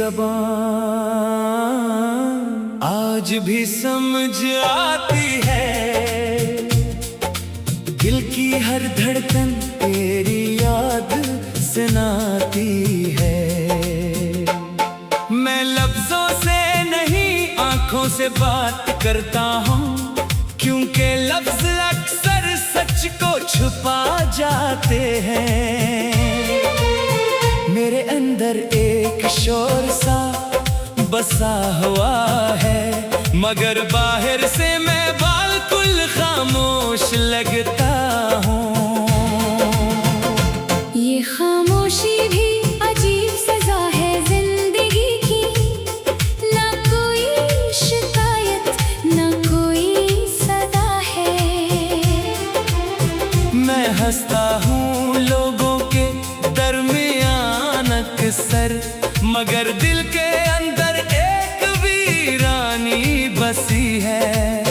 ज़बान आज भी समझ आती है। दिल की हर धड़कन तेरी याद से नाती है। मैं लफ्जों से नहीं आंखों से बात करता हूँ, क्योंकि लफ्ज अक्सर सच को छुपा जाते हैं। मेरे अंदर एक शोर सा बसा हुआ है, मगर बाहर से मैं बिल्कुल खामोश लगता हूँ। ये खामोशी भी अजीब सजा है जिंदगी की, ना कोई शिकायत ना कोई सदा है। मैं हंसता हूँ लोगों के दरमियान अक्सर, मगर दिल के अंदर एक वीरानी बसी है।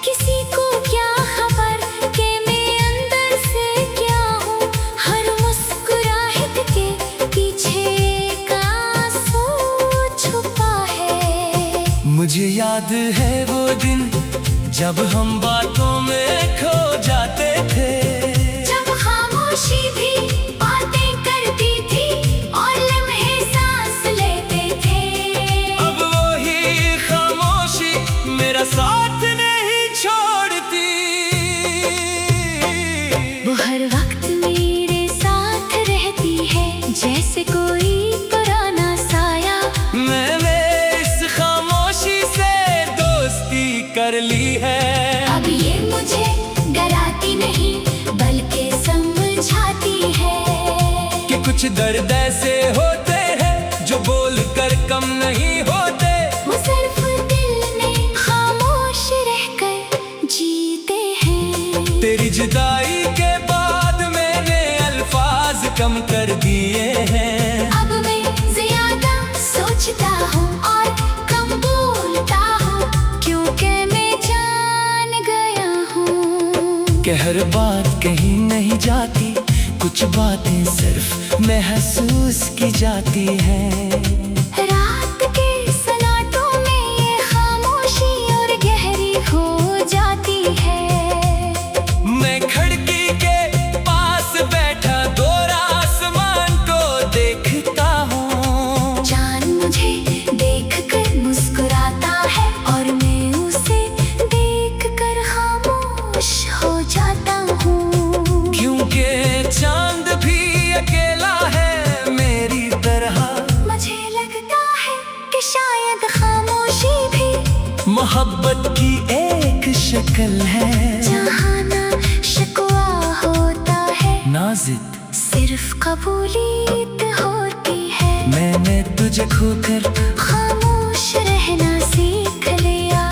किसी को क्या खबर कि मैं अंदर से क्या हूँ, हर मुस्कुराहट के पीछे का आंसू छुपा है। मुझे याद है वो दिन जब हम बातों में खो जाते थे, जब खामोशी भी बातें करती थी और लम्हे सांस लेते थे। अब वही खामोशी मेरा साथ नहीं छोड़ती। वो हर वक्त मेरे साथ रहती है, जैसे कोई पुराना साया। मैंने इस खामोशी से दोस्ती कर ली है। अब ये मुझे डराती नहीं बल्कि समझाती है कि कुछ दर्द ऐसे होते हैं जो बोल कर कम नहीं होते। वो सिर्फ दिल में खामोश रहकर जीते हैं। तेरी जुदाई के बाद मैंने अल्फाज कम कर दिए हैं। अब मैं ज्यादा सोचता हूँ और कम बोलता हूँ, क्योंकि मैं जान गया हूँ कि हर बात कहीं नहीं जाती, कुछ बातें सिर्फ महसूस की जाती हैं। रात के सन्नाटों में ये खामोशी और गहरी हो जाती है। मैं खिड़की के पास बैठा गोरा आसमान को देखता हूँ। चांद मुझे देखकर मुस्कुराता है और मैं उसे देखकर खामोश हो जाता हूँ। क्योंकि चांद भी अकेला है मेरी तरह। मुझे लगता है कि शायद खामोशी भी मोहब्बत की एक शक्ल है, जहाँ ना शिकवा होता है ना जिद सिर्फ कबूलियत होती है। मैंने तुझे खोकर खामोश रहना सीख लिया।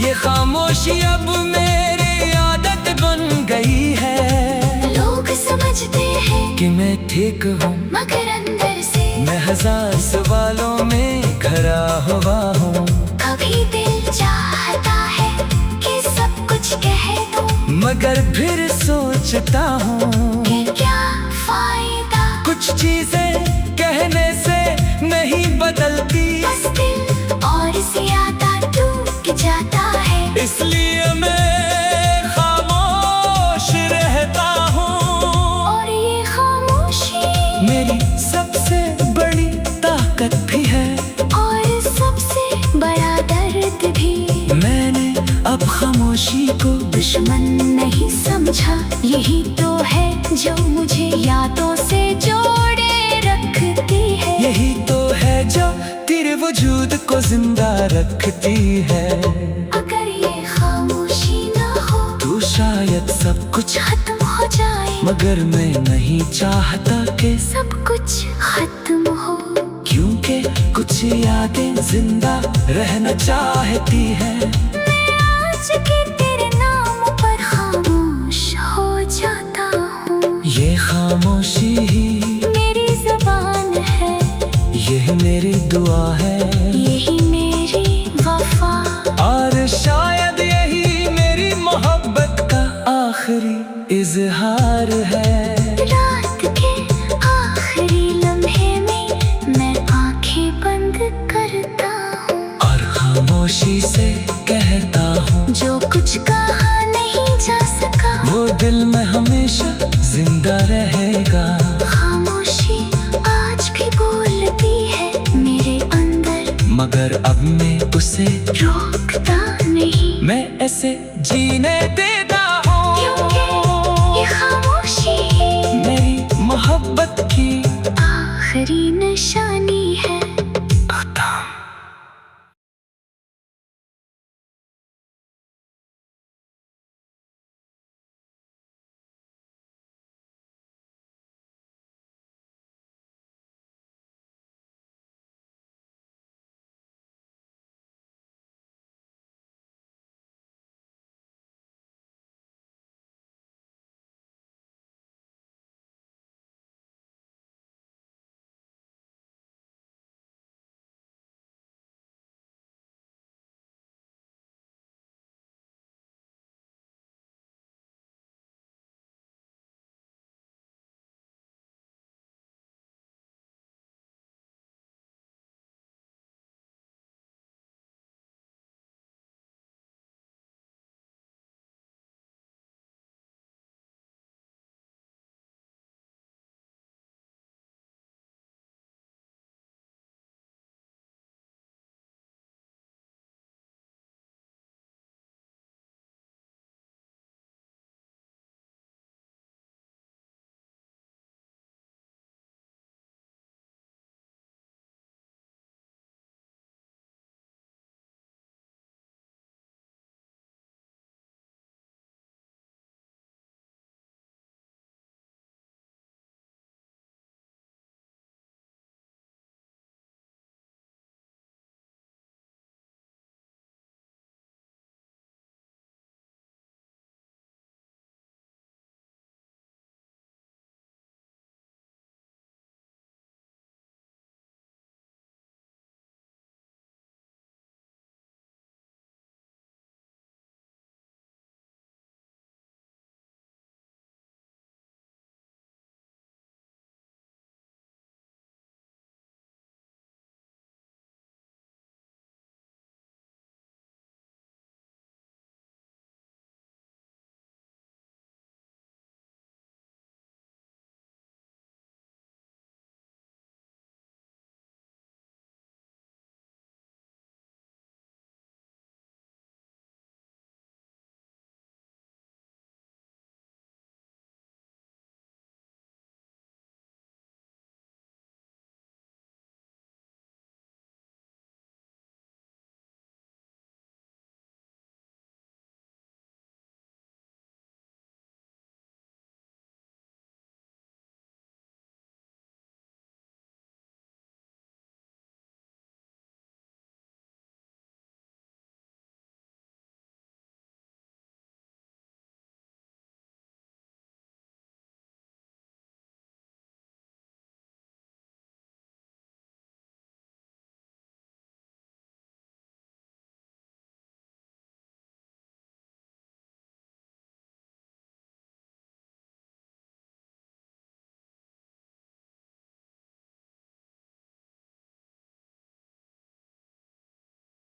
ये खामोशी अब मेरी आदत बन गई है। लोग समझते हैं कि मैं ठीक हूँ, मगर अंदर से मैं हजार सवालों में घरा हुआ हूँ। कभी दिल चाहता है कि सब कुछ कह दूं, मगर फिर सोचता हूँ कि क्या फायदा, कुछ चीजें कहने से नहीं बदलती। बस दिल और ज्यादा टूट जाता है। इसलिए मैं खामोश रहता हूँ। और ये खामोशी मेरी सबसे बड़ी ताकत भी है और सबसे बड़ा दर्द भी। मैंने अब खामोशी को दुश्मन नहीं समझा, यही तो है जो मुझे यादों से जोड़े रखती है। यही तो है जो तेरे वजूद को जिंदा रखती है। अगर ये खामोशी ना हो तू शायद सब कुछ, खत्म हो जाए, मगर मैं नहीं चाहता कि सब कुछ खत्म हो। क्योंकि कुछ यादें जिंदा रहना चाहती है। मैं आज के तेरे नाम पर खामोश हो जाता हूँ। ये खामोशी ही मेरी ज़बान है, यही मेरी दुआ है, यही मेरी वफा। और शायद यही मेरी मोहब्बत का आखिरी इजहार है। रात के आखिरी लम्हे में मैं आंखें जो कुछ कहा नहीं जा सका वो दिल में हमेशा जिंदा रहेगा। खामोशी आज भी बोलती है मेरे अंदर, मगर अब मैं उसे रोकता नहीं। मैं ऐसे जीने देता हूँ, क्योंकि ये खामोशी मेरी मोहब्बत की आखिरी निशानी